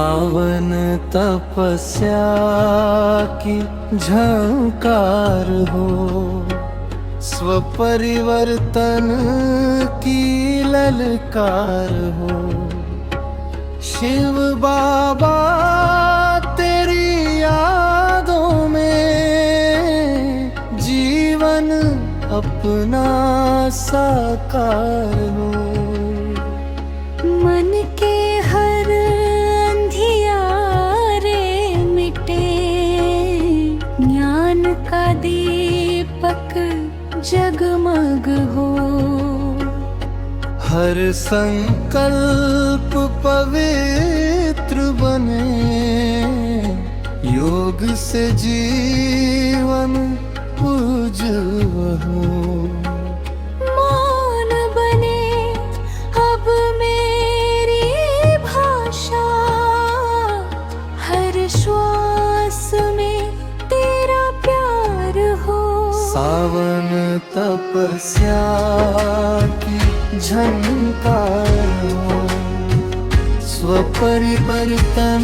सावन तपस्या की झंकार हो, स्वपरिवर्तन की ललकार हो। शिव बाबा तेरी यादों में जीवन अपना साकार हो। मन के हर अंधियारे मिटे, ज्ञान का दीपक जगमग हो। हर संकल्प पवित्र बने, योग से जीवन उज्ज्वल हो। मौन बने अब मेरी भाषा, हर श्वास में तेरा प्यार हो। सावन तपस्या की झंकार हो, स्वपरिवर्तन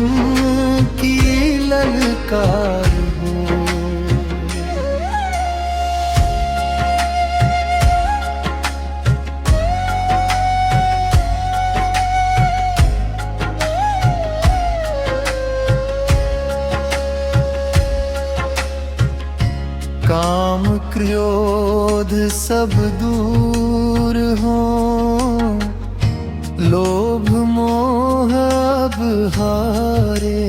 की ललकार हो। काम क्रोध सब दूर हो, लोभ मोह अब हारे।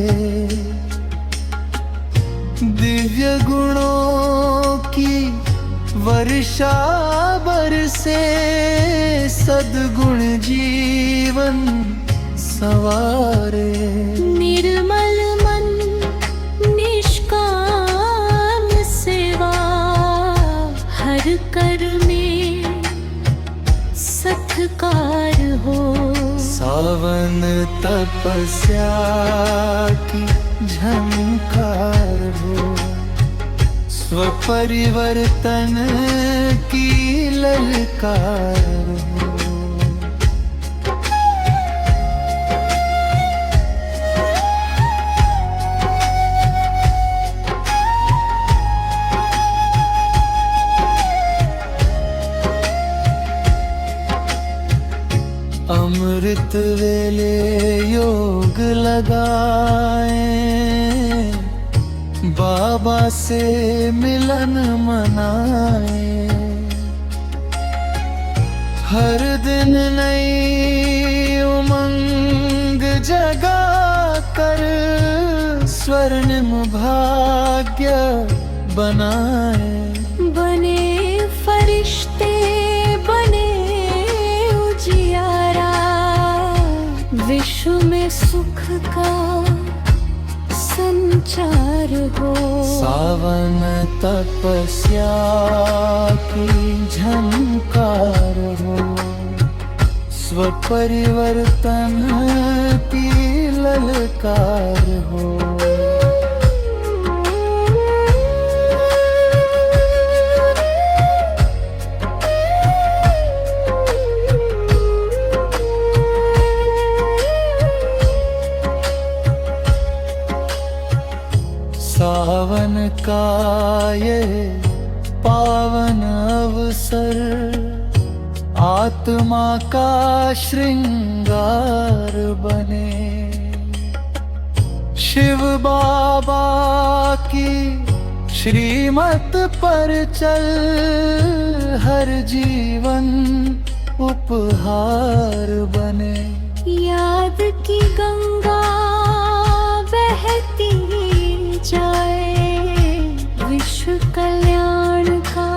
दिव्य गुणों की वर्षा बरसे, सद्गुण जीवन सवारे। निर्मल मन निष्काम सेवा, हर कर में सत्कार हो। सावन तपस्या की झंकार हो, स्वपरिवर्तन की ललकार हो। अमृत वेले योग लगाए, बाबा से मिलन मनाए। हर दिन नई उमंग जगा कर, स्वर्णिम भाग्य बनाए। बने फरिश्ते बने उजियारा, विश्व में सुख का संचार हो। सावन तपस्या की झंकार हो, स्वपरिवर्तन की ललकार हो। सावन का ये पावन अवसर, आत्मा का श्रृंगार बने। शिव बाबा की श्रीमत पर चल, हर जीवन उपहार बने। याद की गंगा बहती जाए, विश्व कल्याण का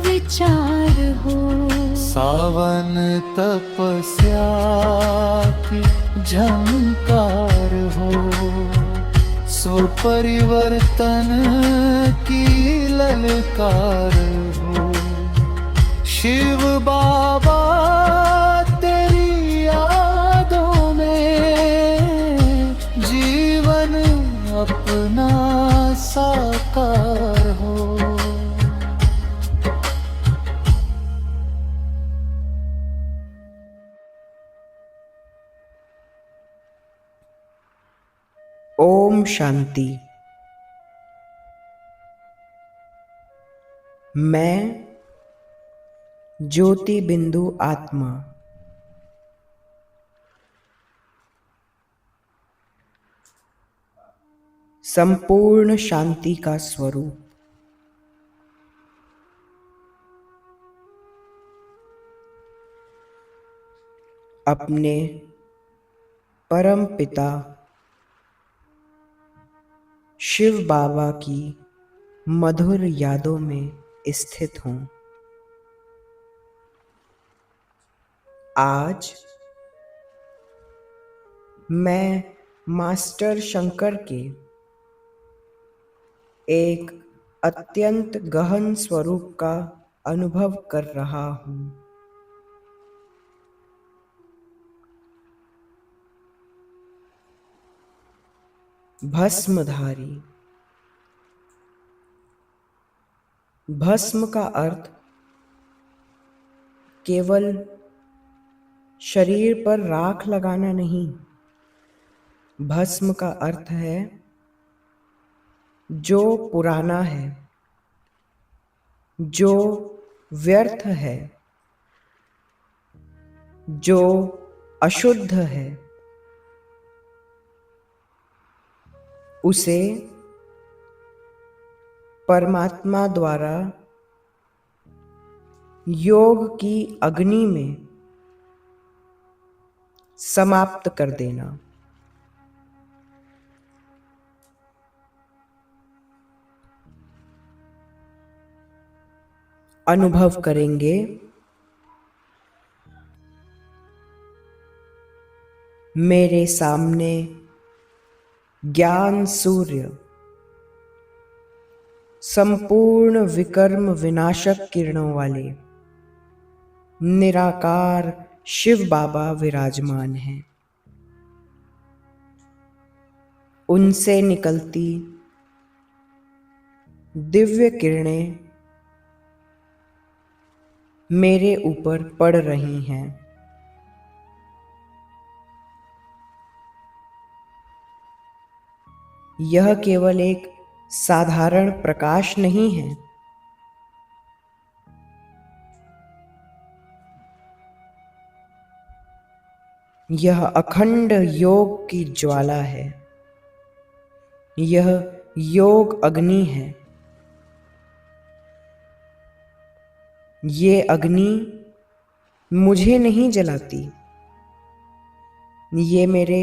विचार हो। सावन तपस्या की झंकार हो, स्वपरिवर्तन की ललकार हो। शिव बाबा तेरी यादों में जीवन अपना साकार हो। ओम शांति। मैं ज्योति बिंदु आत्मा संपूर्ण शांति का स्वरूप अपने परम पिता शिव बाबा की मधुर यादों में स्थित हूँ। आज मैं मास्टर शंकर के एक अत्यंत गहन स्वरूप का अनुभव कर रहा हूँ। भस्मधारी। भस्म का अर्थ केवल शरीर पर राख लगाना नहीं। भस्म का अर्थ है जो पुराना है, जो व्यर्थ है, जो अशुद्ध है, उसे परमात्मा द्वारा योग की अग्नि में समाप्त कर देना। अनुभव करेंगे मेरे सामने ज्ञान सूर्य संपूर्ण विकर्म विनाशक किरणों वाले निराकार शिव बाबा विराजमान हैं। उनसे निकलती दिव्य किरणें मेरे ऊपर पड़ रही हैं। यह केवल एक साधारण प्रकाश नहीं है, यह अखंड योग की ज्वाला है। यह योग अग्नि है। ये अग्नि मुझे नहीं जलाती, ये मेरे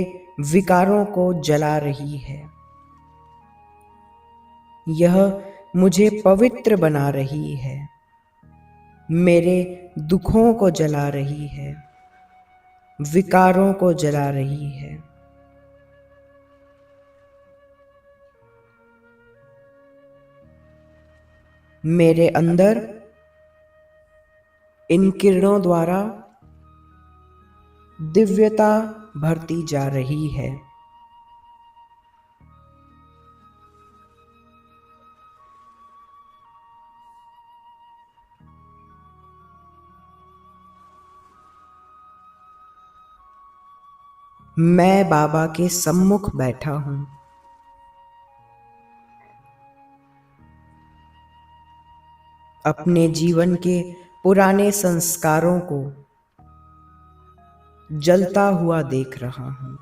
विकारों को जला रही है। यह मुझे पवित्र बना रही है, मेरे दुखों को जला रही है, विकारों को जला रही है। मेरे अंदर इन किरणों द्वारा दिव्यता भरती जा रही है। मैं बाबा के सम्मुख बैठा हूं। अपने जीवन के पुराने संस्कारों को जलता हुआ देख रहा हूं।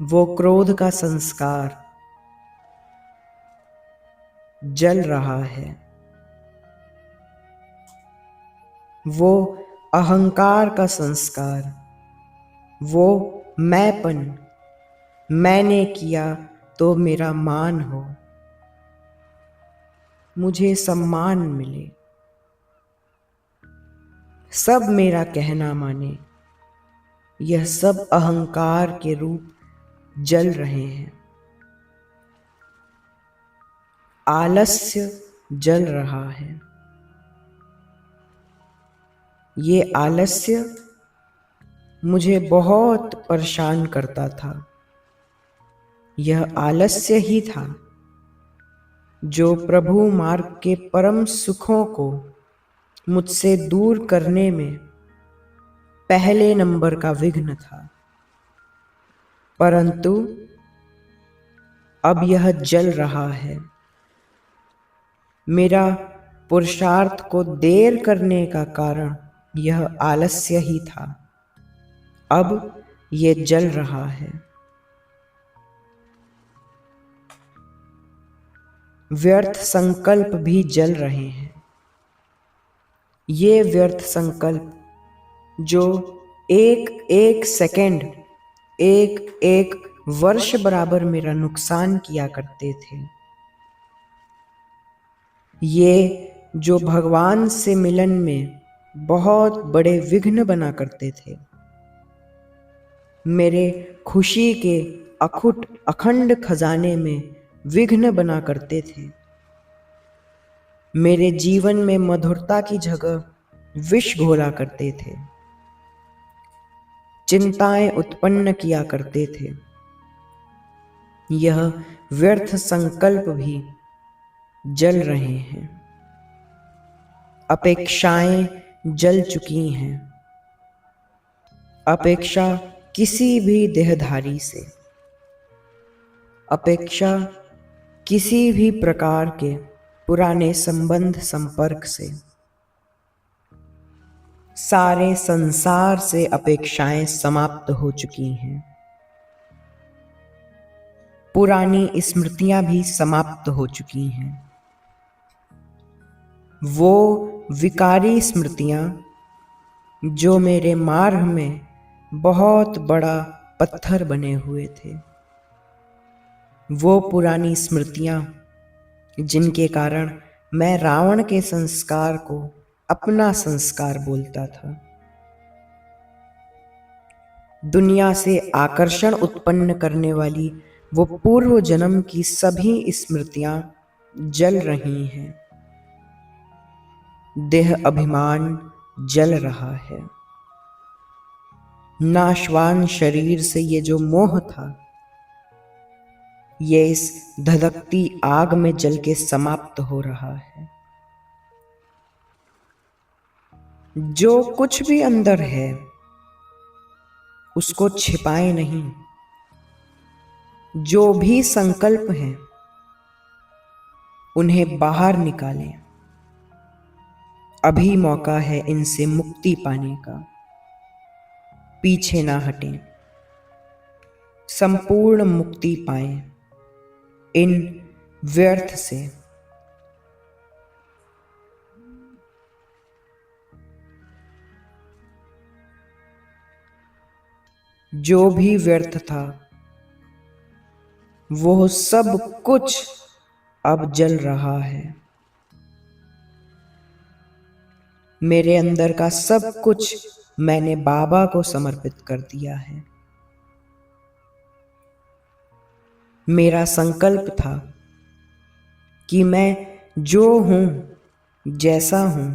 वो क्रोध का संस्कार जल रहा है। वो अहंकार का संस्कार, वो मैंपन, मैंने किया तो मेरा मान हो, मुझे सम्मान मिले, सब मेरा कहना माने, यह सब अहंकार के रूप जल रहे हैं। आलस्य जल रहा है। ये आलस्य मुझे बहुत परेशान करता था। यह आलस्य ही था जो प्रभु मार्ग के परम सुखों को मुझसे दूर करने में पहले नंबर का विघ्न था। परंतु अब यह जल रहा है। मेरा पुरुषार्थ को देर करने का कारण यह आलस्य ही था। अब ये जल रहा है। व्यर्थ संकल्प भी जल रहे हैं। ये व्यर्थ संकल्प जो एक एक सेकंड, एक एक वर्ष बराबर मेरा नुकसान किया करते थे, ये जो भगवान से मिलन में बहुत बड़े विघ्न बना करते थे, मेरे खुशी के अखुट अखंड खजाने में विघ्न बना करते थे, मेरे जीवन में मधुरता की जगह विष घोला करते थे, चिंताएं उत्पन्न किया करते थे, यह व्यर्थ संकल्प भी जल रहे हैं। अपेक्षाएं जल चुकी हैं। अपेक्षा किसी भी देहधारी से, अपेक्षा किसी भी प्रकार के पुराने संबंध संपर्क से, सारे संसार से अपेक्षाएं समाप्त हो चुकी हैं। पुरानी स्मृतियां भी समाप्त हो चुकी हैं। वो विकारी स्मृतियां जो मेरे मार्ग में बहुत बड़ा पत्थर बने हुए थे, वो पुरानी स्मृतियां जिनके कारण मैं रावण के संस्कार को अपना संस्कार बोलता था, दुनिया से आकर्षण उत्पन्न करने वाली वो पूर्व जन्म की सभी स्मृतियां जल रही हैं। देह अभिमान जल रहा है। नाशवान शरीर से ये जो मोह था, ये इस धधकती आग में जल के समाप्त हो रहा है। जो कुछ भी अंदर है उसको छिपाए नहीं। जो भी संकल्प हैं उन्हें बाहर निकालें। अभी मौका है इनसे मुक्ति पाने का। पीछे ना हटें, संपूर्ण मुक्ति पाएं इन व्यर्थ से। जो भी व्यर्थ था वो सब कुछ अब जल रहा है। मेरे अंदर का सब कुछ मैंने बाबा को समर्पित कर दिया है। मेरा संकल्प था कि मैं जो हूं, जैसा हूं,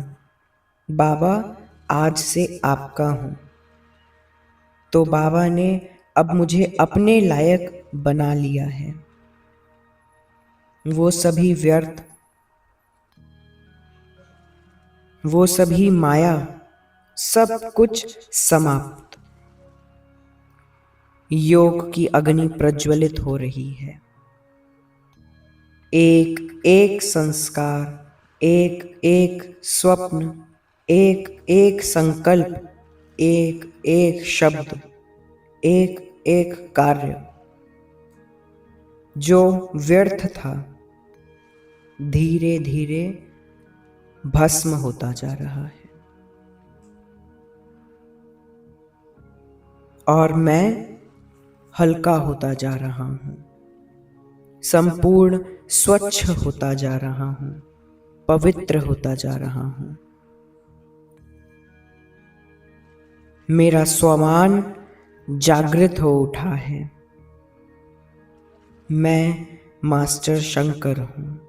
बाबा आज से आपका हूं। तो बाबा ने अब मुझे अपने लायक बना लिया है। वो सभी व्यर्थ, वो सभी माया, सब कुछ समाप्त। योग की अग्नि प्रज्वलित हो रही है। एक एक संस्कार, एक एक स्वप्न, एक एक संकल्प, एक एक शब्द, एक एक कार्य जो व्यर्थ था, धीरे धीरे भस्म होता जा रहा है। और मैं हल्का होता जा रहा हूं, संपूर्ण स्वच्छ होता जा रहा हूं, पवित्र होता जा रहा हूं। मेरा स्वमान जागृत हो उठा है। मैं मास्टर शंकर हूं।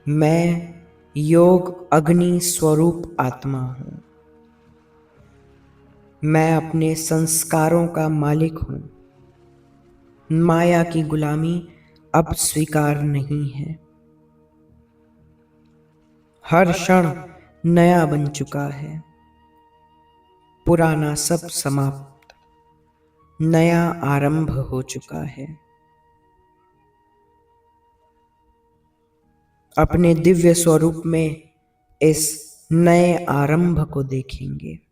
मैं योग अग्नि स्वरूप आत्मा हूं। मैं अपने संस्कारों का मालिक हूं। माया की गुलामी अब स्वीकार नहीं है। हर क्षण नया बन चुका है, पुराना सब समाप्त। नया आरंभ हो चुका है। अपने दिव्य स्वरूप में इस नए आरंभ को देखेंगे।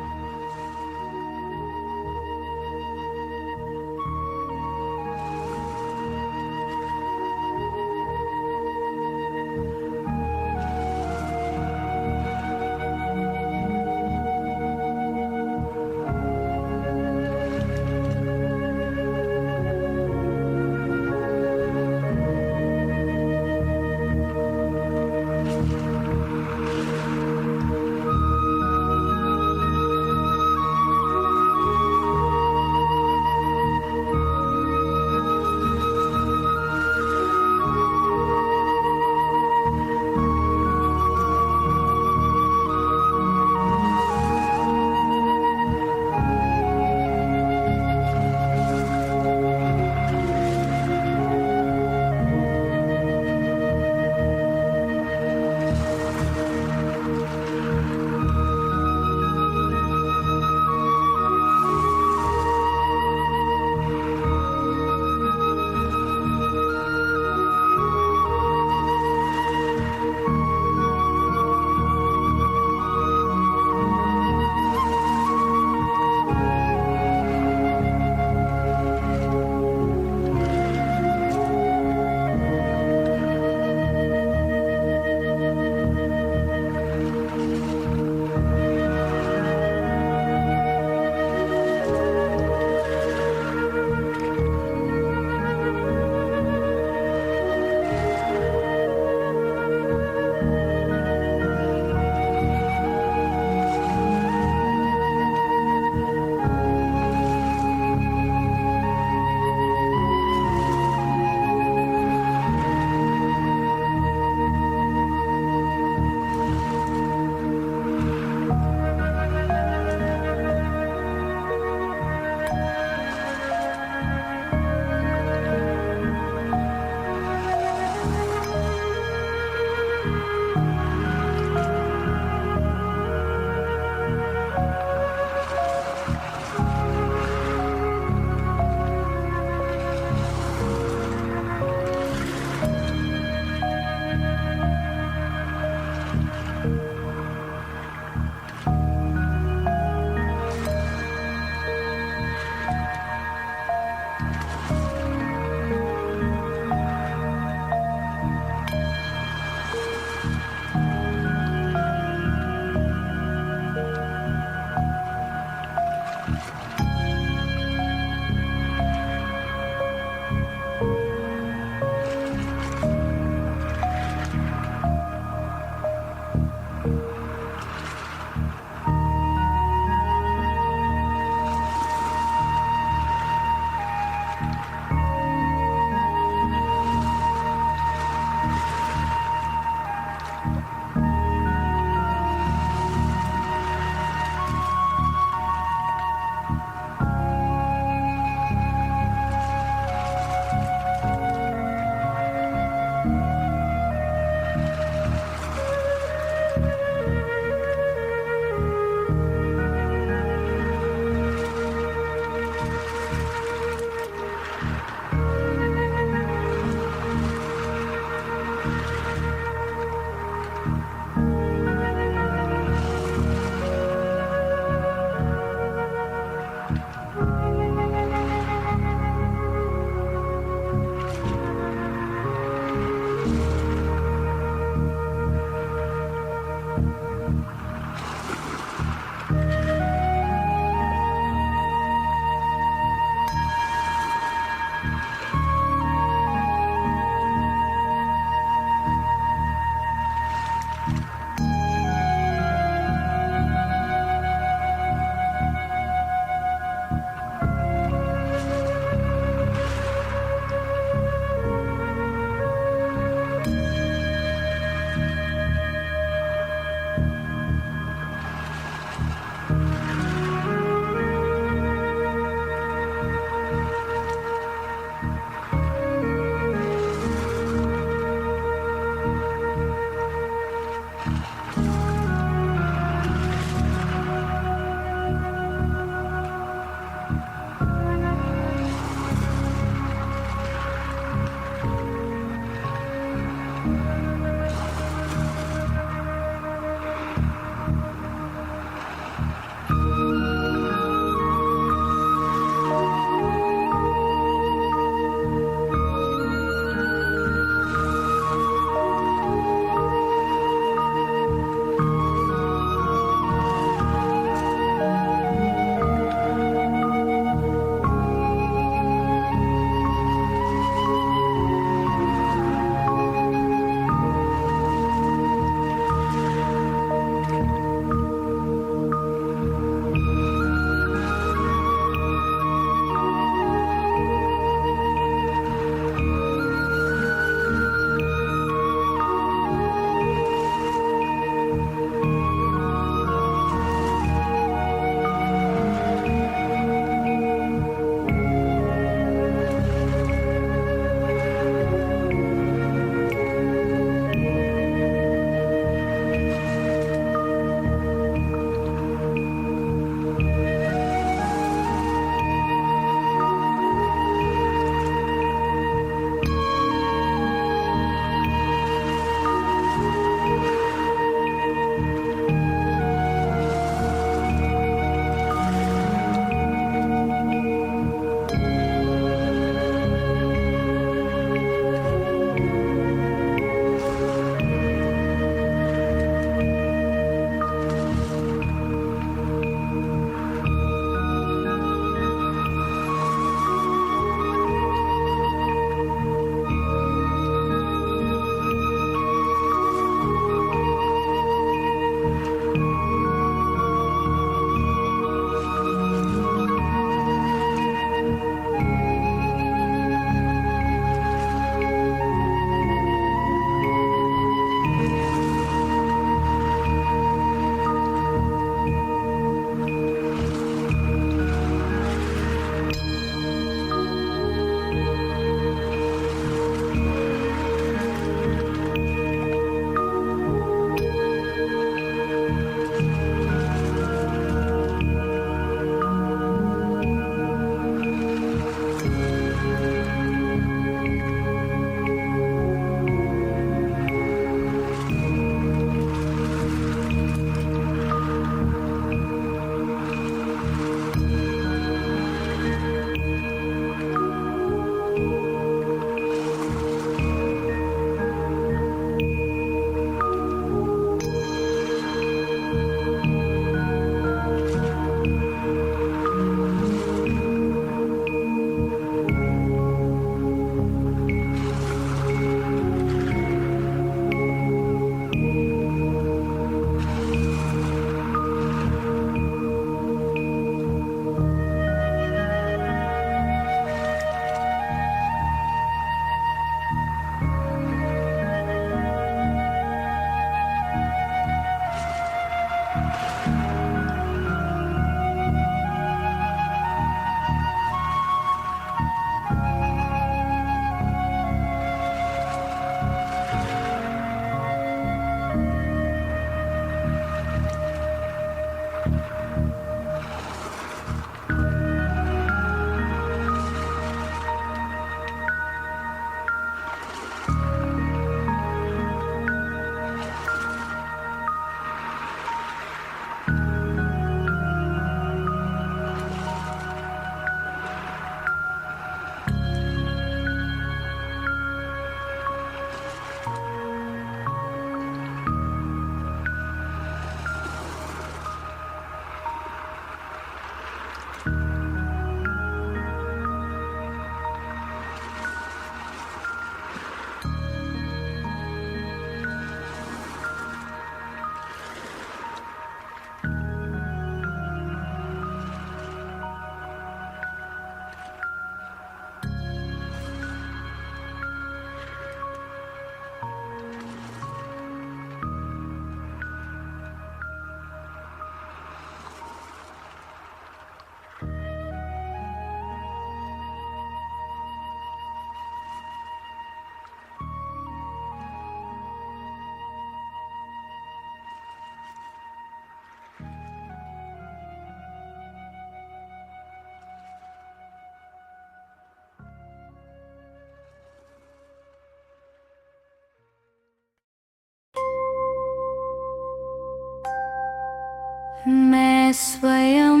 मैं स्वयं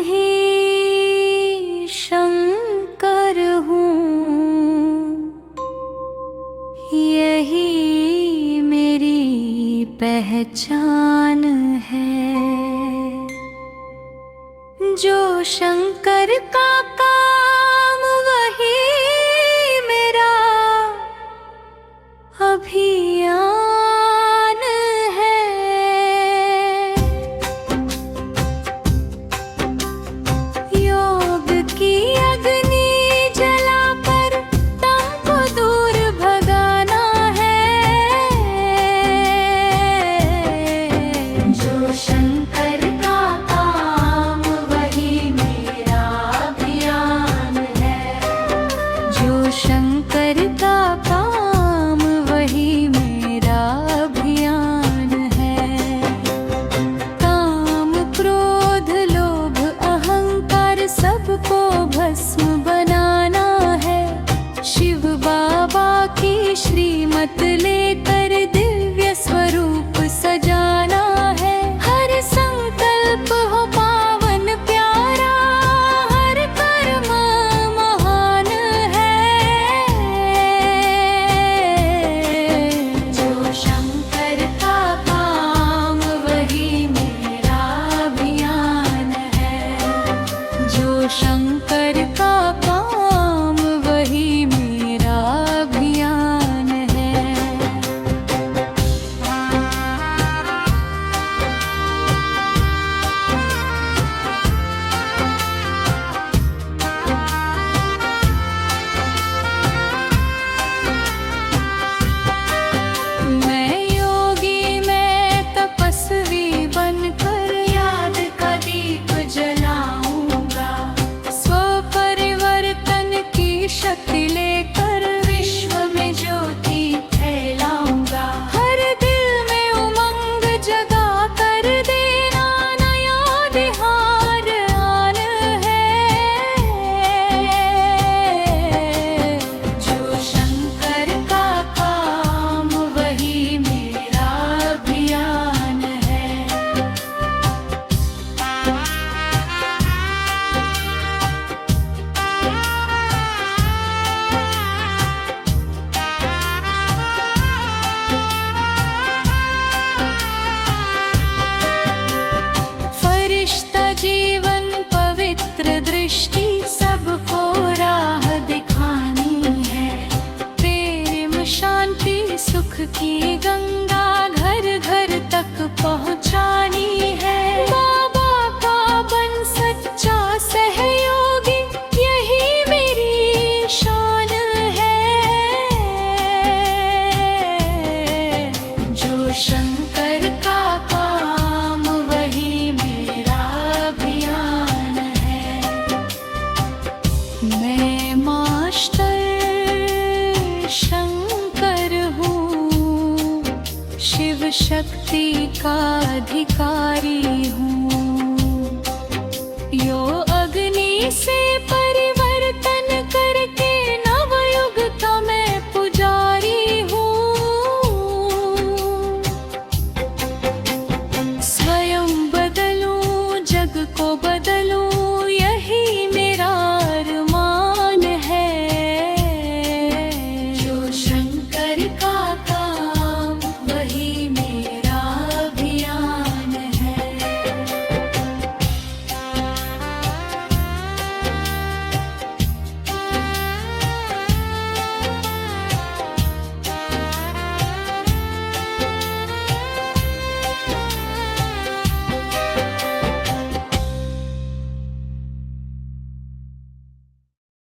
ही शंकर हूँ, यही मेरी पहचान है। जो शंकर का काम वही मेरा अभियान है। योग की अग्नि जलाकर तम को दूर भगाना है। जो शंकर का काम वही मेरा अभियान है। जो शंकर का काम वही मेरा अभियान है। काम क्रोध लोभ अहंकार सबको भस्म बनाना है। शिव बाबा की श्रीमत लेकर दिव्य स्वरूप सजाना है। हर संकल्प हो पावन प्यारा, हर कर्म महान है। जो शंकर का काम वही मेरा अभियान है। जो शंकर का काम वही मेरा अभियान है। मैं योगी मैं तपस्वी बनकर याद का दीप जलाऊंगा। स्वपरिवर्तन की शक्ति लेकर विश्व में ज्योति फैलाऊंगा। हर दिल में उमंग जगा कर देना नया बिहार आन है। जो शंकर का काम वही मेरा अभियान है। फरिश्ता जीवन पवित्र दृष्टि सबको राह दिखानी है। प्रेम शांति सुख की गंगा घर घर तक पहुंचानी है। बाबा का बन सच्चा सहयोगी यही मेरी शान है। जो शंकर का काम वही मेरा अभियान है। मैं मास्टर शंकर हूँ, शिव शक्ति का अधिकारी हूँ।